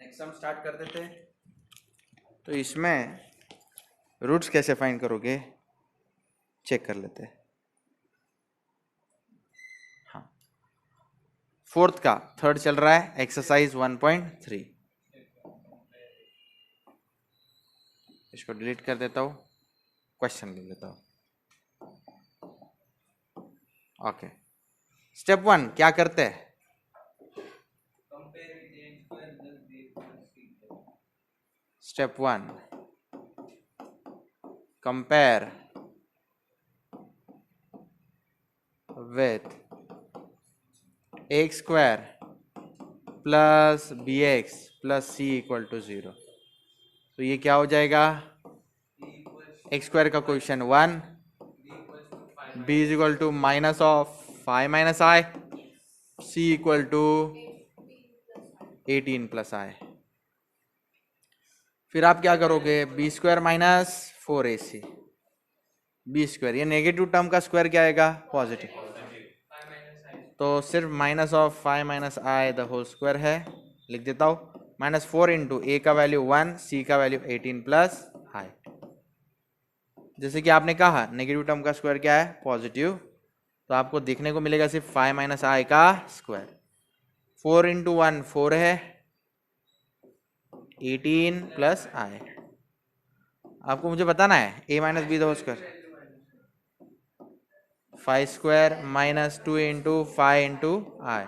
Next हम start कर देते हैं। तो इसमें रूट्स कैसे फाइंड करोगे चेक कर लेते हैं। हाँ, फोर्थ का थर्ड चल रहा है, एक्सरसाइज 1.3। इसको डिलीट कर देता हूँ, क्वेश्चन ले लेता हूँ। ओके, स्टेप 1 क्या करते हैं? Step 1 compare with x square plus b x plus c equal to 0। तो ये क्या हो जाएगा? एक्स स्क्वायर का question 1, b is equal to minus of 5 minus i, c equal to 18 plus i. फिर आप क्या करोगे? B square minus 4ac, b square, ये नेगेटिव टर्म का स्क्वायर क्या आएगा? पॉजिटिव। तो सिर्फ minus of 5 minus i the whole square है, लिख देता हूँ। माइनस 4 इंटू ए का वैल्यू 1, सी का वैल्यू 18 प्लस आई। जैसे कि आपने कहा नेगेटिव टर्म का स्क्वायर क्या है? पॉजिटिव। तो आपको देखने को मिलेगा सिर्फ 5 माइनस आई का स्क्वायर। 4 इंटू 1 4 है, 18 प्लस आई। आपको मुझे बताना है a minus b the whole square. 5 square minus 2 into 5 into i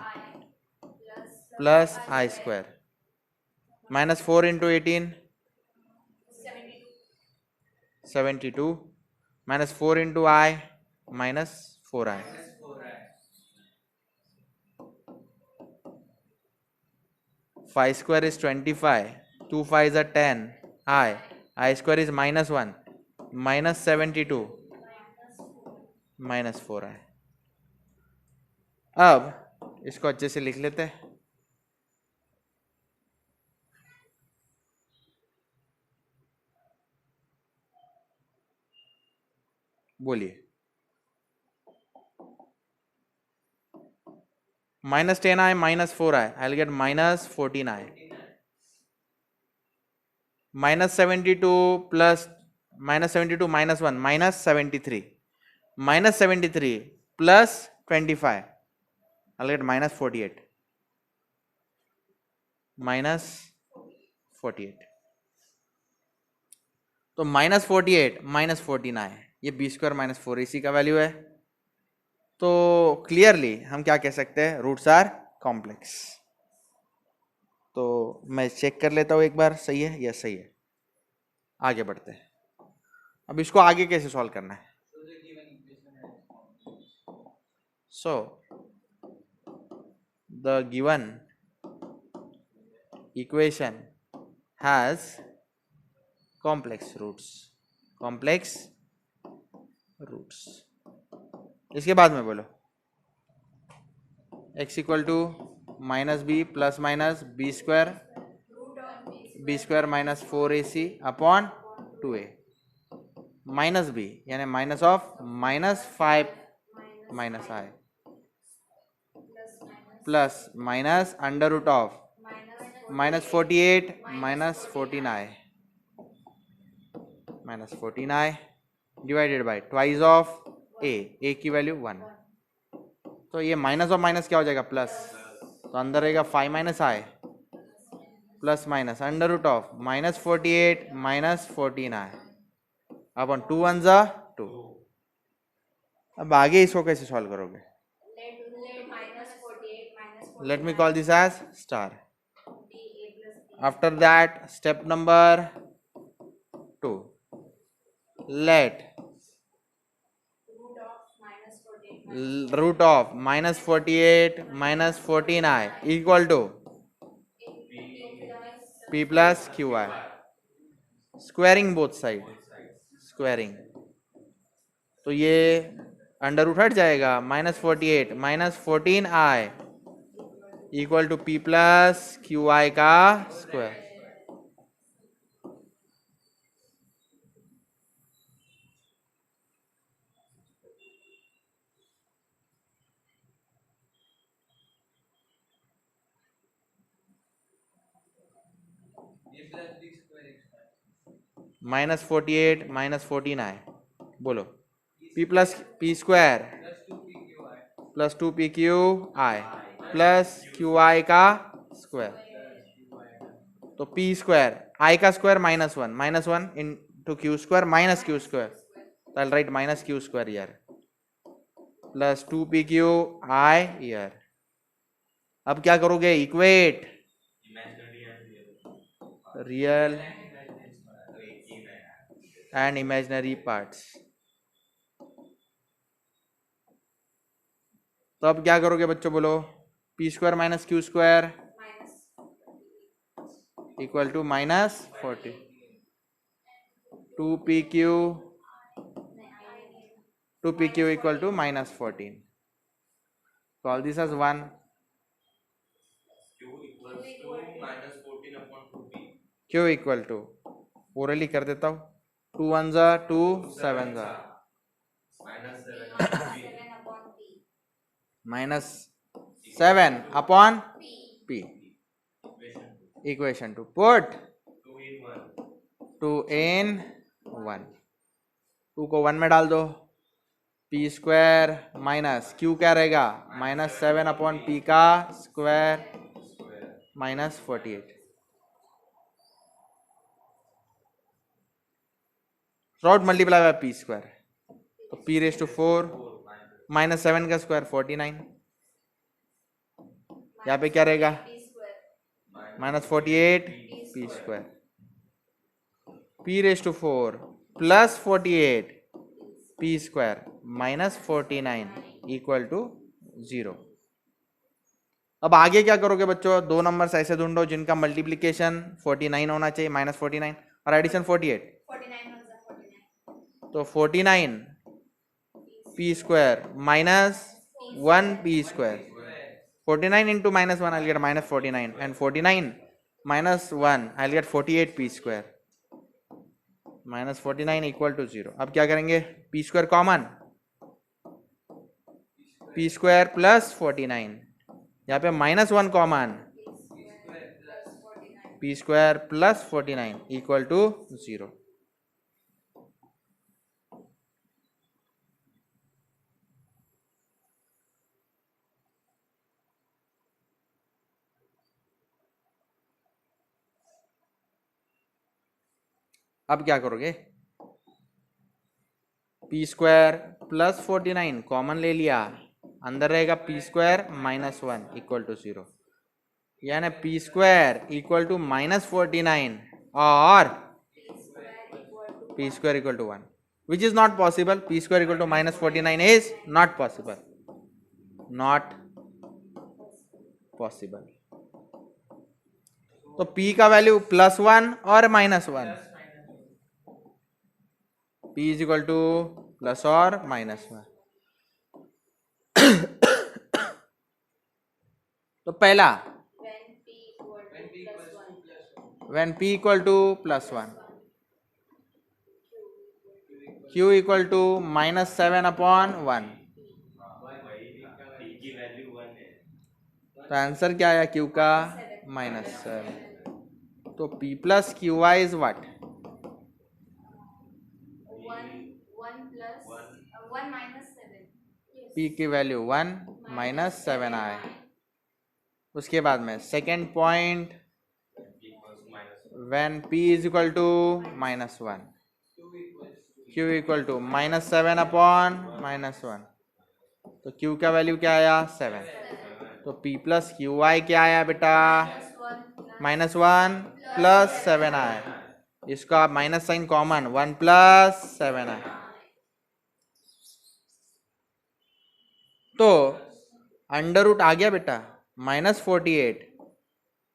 plus i square minus 4 into 18 72 minus 4 into i minus 4i। 5 square is 25, 2 5s are 10, I square is minus 1, minus 72 minus 4i। अब इसको अच्छे से लिख लेते हैं। बोलिए। minus 10i minus 4i, I'll get minus 14i, minus 72 plus minus 72 minus 1 minus 73, minus 73 plus 25, I'll get minus 48, minus 48। तो minus 48 minus 14 आए, ये बी स्क्वायर माइनस 4ac का वैल्यू है। तो क्लियरली हम क्या कह सकते हैं? Roots are complex. तो मैं चेक कर लेता हूँ एक बार, सही है या सही है। आगे बढ़ते हैं। अब इसको आगे कैसे सॉल्व करना है? So the given equation has complex roots, complex roots. इसके बाद में बोलो x equal to minus b plus minus b square minus 4ac upon 2a minus b यानी minus of minus 5 minus i plus minus under root of minus 48 minus 14i minus 14i divided by twice of a की value 1। तो ये minus और minus क्या हो जाएगा? Plus. तो अंदर रहेगा 5 minus i plus minus under root of minus 48 minus 14i अपन 2 1 जा 2। अब आगे इसको कैसे सॉल्व करोगे? Let me call this as star. After that step number 2, let root of minus 48 minus 14i equal to p plus qi, squaring both side, squaring. तो ये under root हट जाएगा, minus 48 minus 14i equal to p plus q i का square. -48 -14i, बोलो p plus p square plus 2pqi plus qi का square, तो p square i का square -1 into q square minus q square, तो I write minus q square here plus 2pqi here. अब क्या करोगे, equate real and imaginary parts. तो अब क्या करोगे बच्चों, बोलो p square minus q square equal to -40, 2pq equal to -14, call this as 1, q equal to orally कर देता हूँ, 2 1 जा 2 7 जा -7 upon p, equation 2, put 2 in 1, 2 को 1 में डाल दो, p स्क्वायर माइनस q क्या रहेगा -7 अपॉन p का square -48, through multiply by p square, तो p रेज टू 4 -7 का स्क्वायर 49, यहाँ पे क्या रहेगा -48 p square, p raise to 4 plus 48 p square -49 equal to 0। अब आगे क्या करोगे बच्चों, दो नंबर्स ऐसे ढूंढो जिनका मल्टीप्लीकेशन 49 होना चाहिए -49 और एडिशन 48, तो 49 p square -1 p square, 49 into -1 I'll get -49 and 49 -1 I'll get 48 p square, -49 equal to 0। अब क्या करेंगे, p square common, p square plus 49, यहाँ पे -1 common, p square plus 49 equal to 0। अब क्या करोगे, p स्क्वायर प्लस 49 कॉमन ले लिया, अंदर रहेगा p स्क्वायर -1 इक्वल टू 0, यानी p स्क्वायर इक्वल टू -49 और p square equal to 1, which is not possible, p square equal to -49 is not possible, not possible। तो p का वैल्यू +1 और -1, p is equal to plus और -1। तो पहला when p equal to +1, q equal to -7 upon 1, तो answer क्या आया q का -7, तो p plus q i is what, 1 की वैल्यू 1 -7 आए। उसके बाद में second point, when p is equal to -1, q equal to -7 upon -1, तो q का वैल्यू क्या आया 7, तो p प्लस क्यू आई क्या आया बेटा -1 प्लस 7 आया, इसका आप माइनस साइन कॉमन, 1 प्लस 7 आया, तो अंडर रूट आ गया बेटा -48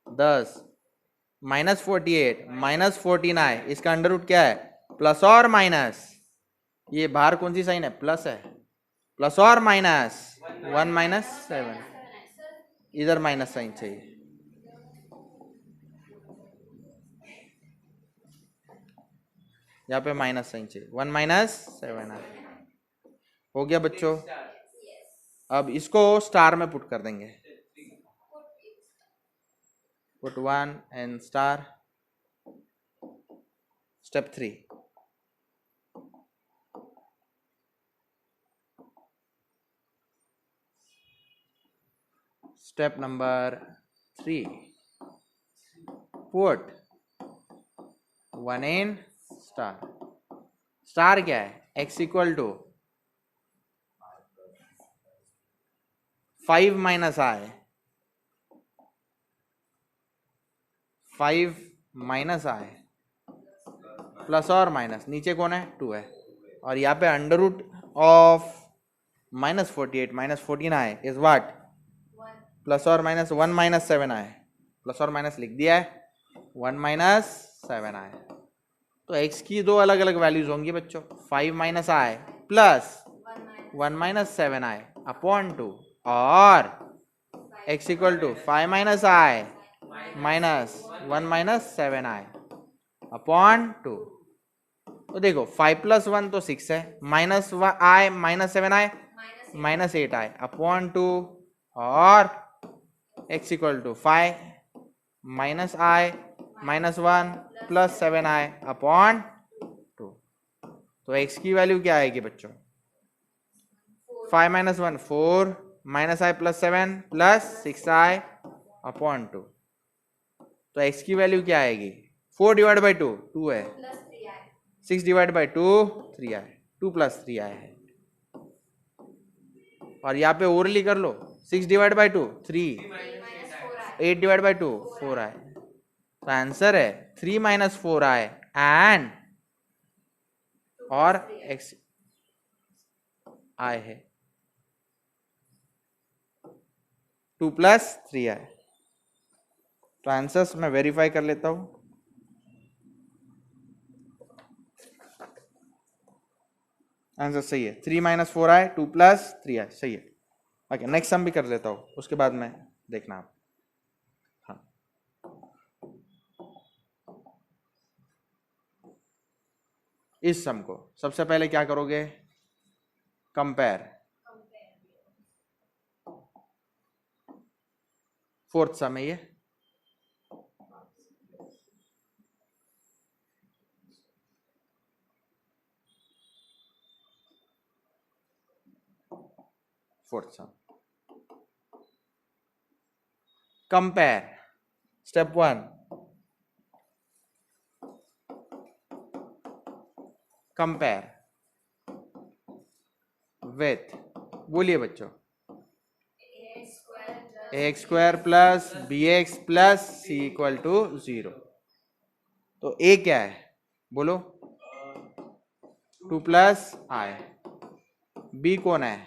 10 -48 -14 इसका अंडर रूट क्या है प्लस और माइनस, ये बाहर कौन सी साइन है प्लस है, प्लस और माइनस 1 - 7, इधर माइनस साइन चाहिए, यहाँ पे माइनस साइन चाहिए, 1 - 7 हो गया बच्चों। अब इसको स्टार में पुट कर देंगे, put 1 and star, step 3, step number 3, put 1 in star. Star क्या है? x equal to 5 minus i, 5 minus i plus और माइनस, नीचे कौन है? 2 है, और यहाँ पे under root of -48 minus 14 i is what? Plus और माइनस 1 माइनस 7 आई, प्लस और माइनस लिख दिया है, 1 माइनस 7 आई. तो x की दो अलग अलग वैल्यूज होंगी बच्चों, 5 minus i plus 1 minus 7 i upon 2, और x equal to 5 minus i minus 1 minus 7 i upon 2. तो देखो 5 प्लस 1 तो 6 है, minus i minus 7 i minus 8 i upon 2, और x equal to 5 minus i minus 1 plus 7 i upon 2. तो x की value क्या आएगी बच्चों? 5 minus 1 4 minus i plus 7 plus 6 I upon 2. तो x की वैल्यू क्या आएगी? 4 डिवाइड बाई 2 2 है, 6 डिवाइड बाई 2 3 आई, 2 प्लस 3 आई है, और यहाँ पे ओरली कर लो, 6 डिवाइड बाई 2 3, 8 डिवाइड बाई 2 4 आई. तो आंसर है 3 माइनस 4 आई एंड और x आई है 2 प्लस 3 आई. तो आंसर्स मैं वेरीफाई कर लेता हूं. आंसर सही है, 3 माइनस 4 आई 2 प्लस 3 आई, सही है. ओके, नेक्स्ट सम भी कर लेता हूं, उसके बाद में देखना आप. हाँ, इस सम को सबसे पहले क्या करोगे? कंपेयर. फोर्थ सम है ये. Fourth sum. Compare. Step 1, compare with, बोलिए बच्चों, ax square plus bx plus c equal to 0. तो a क्या है? बोलो. 2 प्लस आई. b कौन है?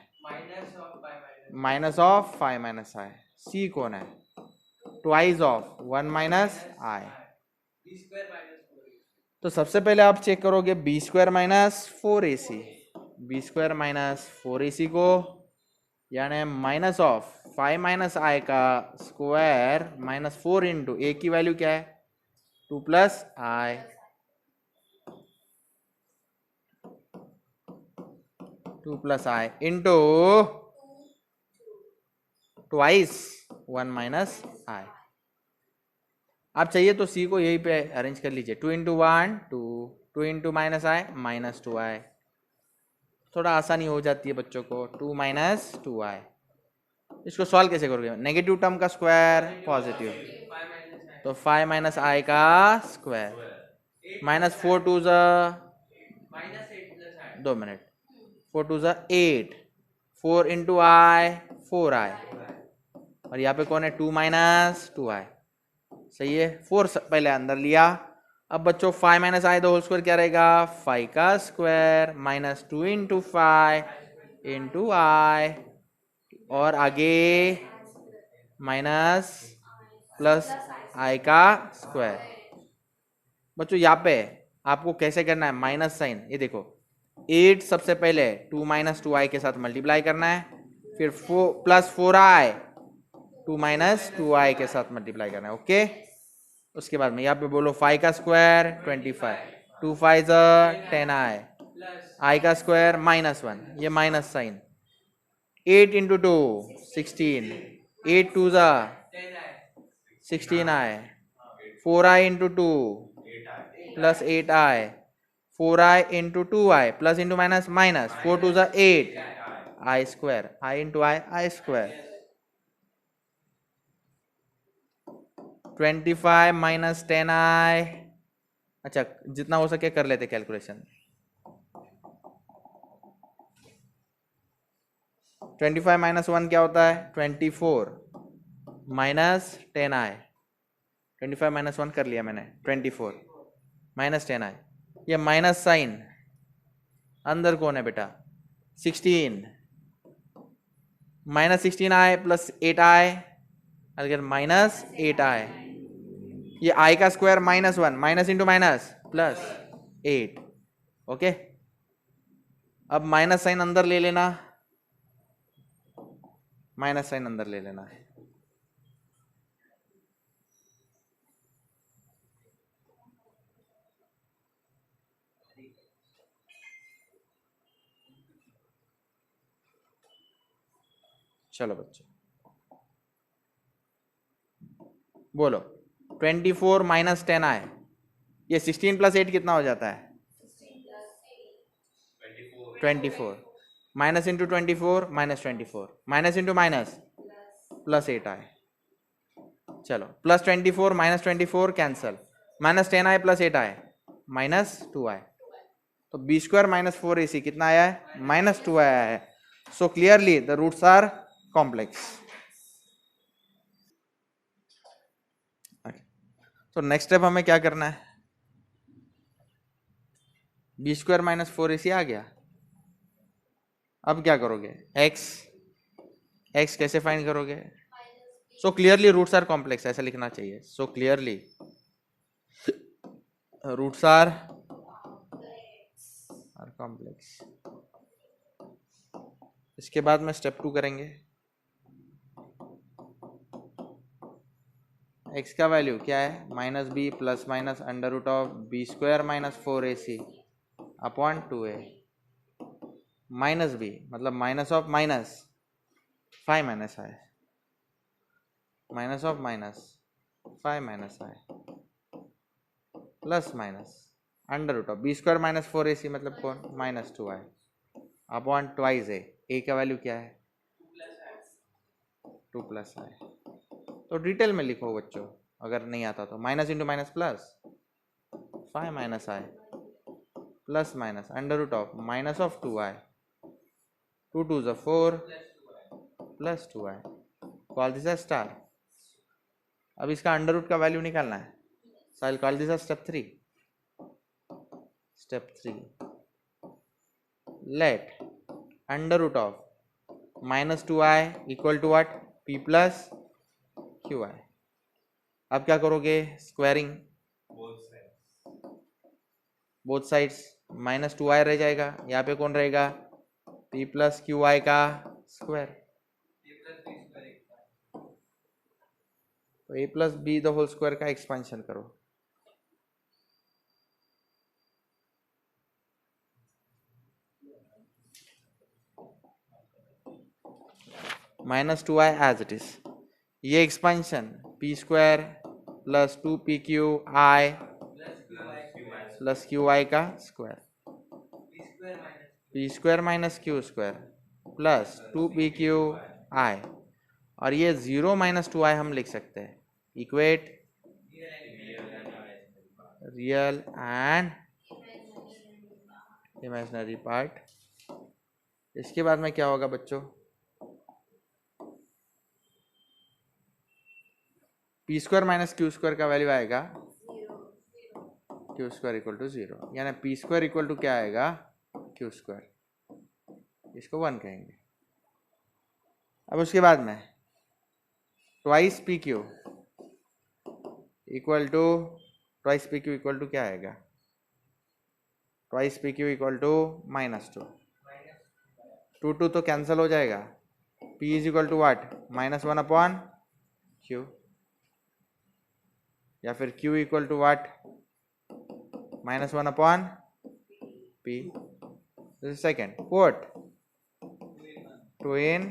Minus of 5 minus i. c कौन है? Twice of 1 minus i. तो सबसे पहले आप चेक करोगे b square minus 4ac. B square minus 4ac को यानी माइनस ऑफ 5 माइनस आई का स्क्वायर माइनस 4 इंटू ए की वैल्यू क्या है? 2 प्लस आई. 2 प्लस आई इंटू ट्वाइस 1 माइनस आई. आप चाहिए तो सी को यही पे अरेंज कर लीजिए. 2 into 1 2, 2 into minus i minus 2 आई. थोड़ा आसानी हो जाती है बच्चों को. 2 माइनस 2 आई. इसको सॉल्व कैसे करोगे? नेगेटिव टर्म का स्क्वायर पॉजिटिव, तो 5 माइनस आई का स्क्वायर माइनस 4 टू ज़ा 2 मिनट 4 टू ज़ा 8, 4 इंटू आई 4 आई, और यहाँ पे कौन है? 2 माइनस 2 आई. सही है. 4 पहले अंदर लिया. अब बच्चों 5 minus i the whole square क्या रहेगा? 5 का square minus 2 into 5 into i, और आगे माइनस प्लस आई का स्क्वायर. बच्चों यहाँ पे आपको कैसे करना है? Minus sign. ये देखो 8 सबसे पहले 2 माइनस 2 आई के साथ मल्टीप्लाई करना है, फिर 4 प्लस 4 आई 2 माइनस 2 आई के साथ मल्टीप्लाई करना है. ओके. उसके बाद में यहाँ पे बोलो 5 का स्क्वायर 25, 2 5 10 आई का स्क्वायर माइनस 1, ये minus sign. 8 into 2 16, 8 2 16 I, 4 I into 2 plus 8i, 4i into 2i, plus into minus minus, 4 to the 8, I square, I into I square. 25 minus 10i, अच्छा जितना हो सके कर लेते कैलकुलेशन. 25 माइनस 1 क्या होता है? 24 माइनस 10i. 25 माइनस 1 कर लिया मैंने. 24 माइनस 10i. ये माइनस साइन अंदर कौन है बेटा? 16 माइनस 16i प्लस 8i, अगर माइनस 8i. ये i का square minus 1, minus into minus plus 8. Okay, अब माइनस साइन अंदर ले लेना, माइनस साइन अंदर ले लेना है. चलो बच्चों बोलो. 24 माइनस 10i, ये 16 प्लस 8 कितना हो जाता है? 24 minus into 24 minus 24, minus into minus plus 8i. चलो plus 24 minus 24 cancel, minus 10i plus 8i minus 2i. तो बी स्क्वायर माइनस 4ac कितना आया है? माइनस 2 आया है. So clearly the roots are complex. तो नेक्स्ट स्टेप हमें क्या करना है? बी स्क्वायर माइनस 4ac आ गया. अब क्या करोगे? एक्स कैसे फाइंड करोगे? So clearly roots are complex, ऐसा लिखना चाहिए. So clearly roots are complex. इसके बाद में स्टेप 2 करेंगे. एक्स का वैल्यू क्या है? Minus b plus minus under root of b square minus 4ac upon 2a. Minus b मतलब minus of minus 5 minus i, minus of minus 5 minus i plus minus under root of b square minus 4ac मतलब कौन? Minus 2i upon twice a का value क्या है? 2 plus i. तो detail में लिखो बच्चों, अगर नहीं आता तो. Minus into minus plus 5 minus i plus minus under root of minus of 2i, 2 2 ज़ 4 plus 2i. Call this as star. अब इसका अंडर रूट का वैल्यू निकालना है. So I call this as step 3. Step 3, let under root of minus 2i equal to what? p plus qi. अब क्या करोगे? Squaring both sides. Minus 2i रह जाएगा, यहाँ पे कौन रहेगा? p प्लस qi का स्क्वायर. तो a plus b the whole square का एक्सपेंशन करो. Minus 2i as it is. ये expansion p square plus 2pqi plus qi का square. p square minus q square plus 2pqi. और ये 0 minus 2i हम लिख सकते हैं. Equate real and imaginary part. इसके बाद में क्या होगा बच्चों? P square minus q square का वैल्यू आएगा क्यू स्क्वायर इक्वल टू 0, यानी पी स्क्वायर इक्वल टू क्या आएगा? Q square. इसको 1 कहेंगे. अब उसके बाद में twice p q equal to twice p q equal to क्या आएगा? Twice p q equal to minus 2. 2 2 तो कैंसिल हो जाएगा. p is equal to what? Minus 1 upon q. या फिर q equal to what? Minus 1 upon p. Second what? 2 in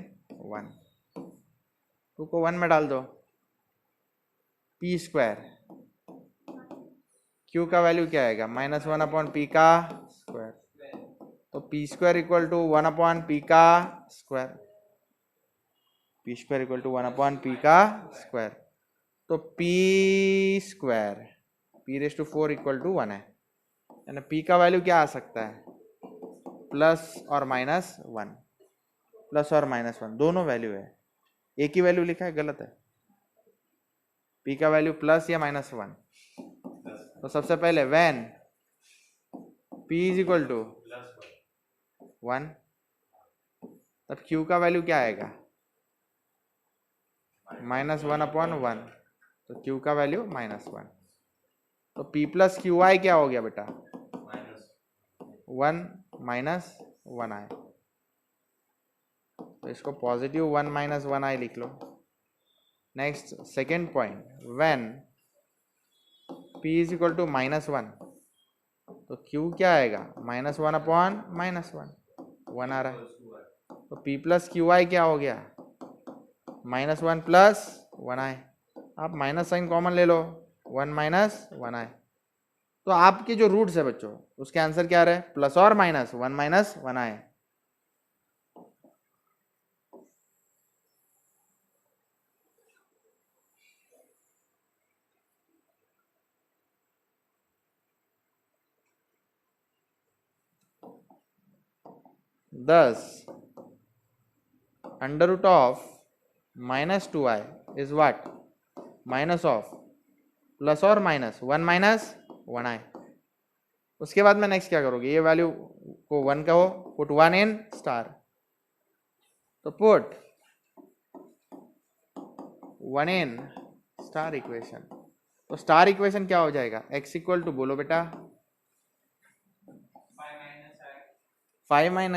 1. 2 को 1 में डाल दो. p स्क्वायर क्यू का वैल्यू क्या आएगा, -1 पी का स्क्वायर, तो p square equal to 1 p का square, p square equal to 1 p का स्क्वायर, तो p square p⁴ equal to 1 है, यानी पी का वैल्यू क्या आ सकता है, +और-1, +और-1 दोनों वैल्यू है, एक ही वैल्यू लिखा है, गलत है। पी का वैल्यू प्लस या -1, तो सबसे पहले when p is equal to 1, तब q का वैल्यू क्या आएगा, -1/1, तो q का वैल्यू -1, तो p प्लस क्यू आई क्या हो गया बेटा, 1 - 1i, तो इसको पॉजिटिव 1 - 1i लिख लो। Next second point, when p is equal to -1, तो q क्या आएगा, -1/-1, 1 आ रहा है, तो p प्लस क्यू आई क्या हो गया, -1 + 1i, आप माइनस साइन कॉमन ले लो, 1 - 1i, तो आपके जो रूट्स है बच्चों उसके आंसर क्या रहे, प्लस और minus, 1 - 1i। Thus, under root of -2i is what? Minus of plus और माइनस 1 - 1i। उसके बाद में नेक्स्ट क्या करोगे, ये वैल्यू को 1 कहो, पुट 1 इन स्टार, तो पुट 1 इन स्टार इक्वेशन, तो स्टार इक्वेशन क्या हो जाएगा, x इक्वल टू बोलो बेटा 5 - i,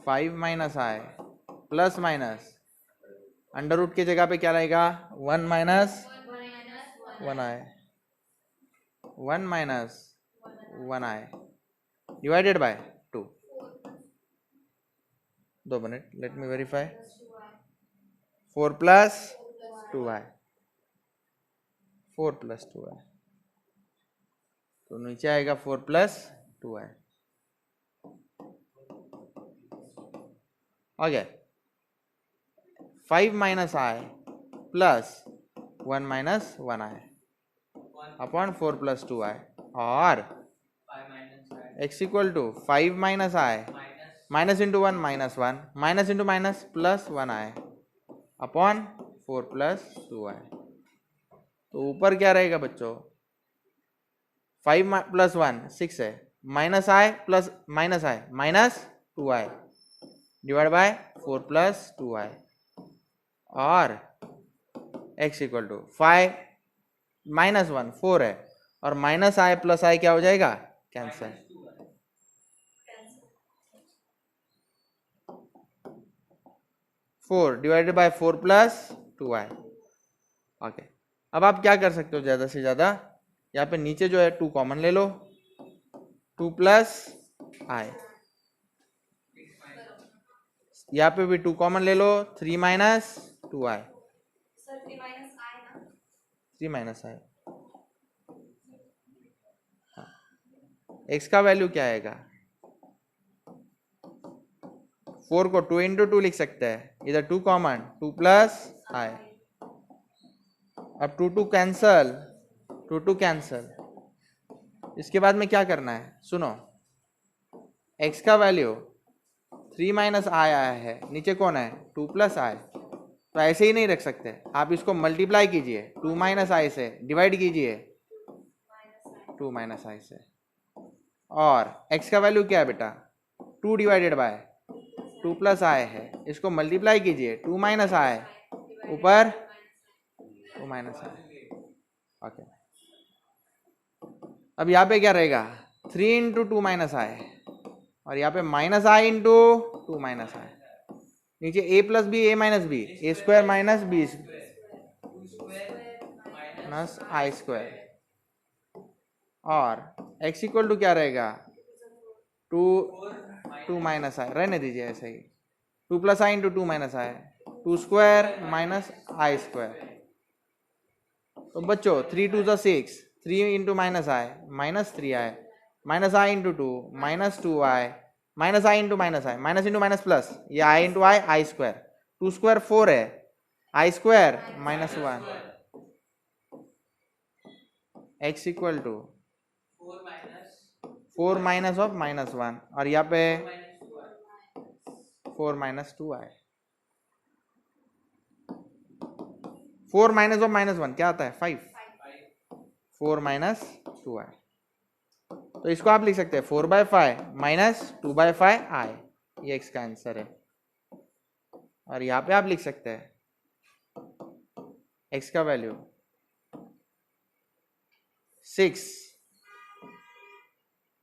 5 - i plus minus under root की जगह पे क्या रहेगा, 1 - 1i, 1 - 1i divided by 2, 2 minute, let me verify, 4 + 2i, 4 + 2i, तो नीचे आएगा 4 + 2i, okay, 5 - i plus 1 - 1i upon 4 + 2i, और x equal to 5 - i minus into 1 -1, minus into minus plus 1i upon 4 + 2i, तो ऊपर क्या रहेगा बच्चों, 5 + 1 6 है, -i plus -i -2i divide by 4 + 2i, और x इक्वल टू 5 - 1 4 है, और -i + i क्या हो जाएगा, cancel, 4 divided by 4 + 2i, okay. अब आप क्या कर सकते हो, ज़्यादा से ज़्यादा यहाँ पे नीचे जो है 2 कॉमन ले लो, 2 + i, यहाँ पे भी 2 कॉमन ले लो, 3 - 2i, 3 - i, x का वैल्यू क्या आएगा, 4 को 2 × 2 लिख सकते हैं, इधर 2 कॉमन, 2 + i, अब 2 कैंसल, 2 कैंसल, इसके बाद में क्या करना है, सुनो, x का वैल्यू 3 - i आया है, नीचे कौन है, 2 + i, तो ऐसे ही नहीं रख सकते, आप इसको मल्टीप्लाई कीजिए, 2 - i से डिवाइड कीजिए 2 - i से, और x का वैल्यू क्या है बेटा, 2 डिवाइडेड बाय 2 + i है, इसको मल्टीप्लाई कीजिए, 2 - i ऊपर 2 - i, ओके। अब यहाँ पे क्या रहेगा, 3 × 2 - i, और यहाँ पे -i × 2 - i, नीचे a + b a - b a² - b -i², और x इक्वल टू क्या रहेगा, 2 - i, रहने दीजिए ऐसे ही, 2 + i × 2 - i, 2² - i², तो बच्चों 3 2 ज़ा 6, 3 into minus i minus 3i minus i into 2 minus 2i minus i into minus plus, ये i into i square, 2 square 4 है, i square minus 1, x equal to 4 minus of minus 1 और यहाँ पे 4 minus 2i, 4 minus of minus 1 क्या आता है 5, 4 minus 2i, तो इसको आप लिख सकते हैं 4/5 माइनस 2/5 i, ये x का आंसर है। और यहाँ पे आप लिख सकते हैं x का value 6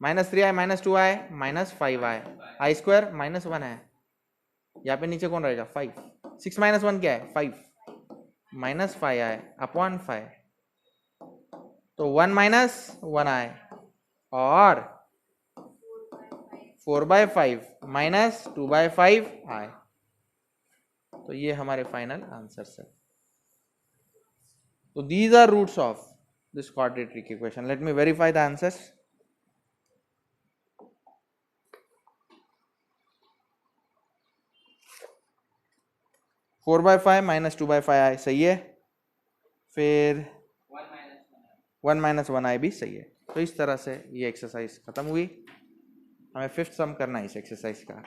minus 3i minus 2i minus 5i, आई स्क्वायर माइनस 1 है, यहाँ पे नीचे कौन रहेगा 5, 6 माइनस 1 क्या है 5 माइनस 5i अपॉन 5, तो 1 माइनस 1i और 4/5 माइनस 2/5i, तो ये हमारे फाइनल आंसर है। तो these are roots of this quadratic equation. Let me verify the answers. Four by five minus 2/5i सही है, फिर 1 माइनस 1i भी सही है। तो इस तरह से ये एक्सरसाइज खत्म हुई। हमें 5th सम करना है इस एक्सरसाइज का।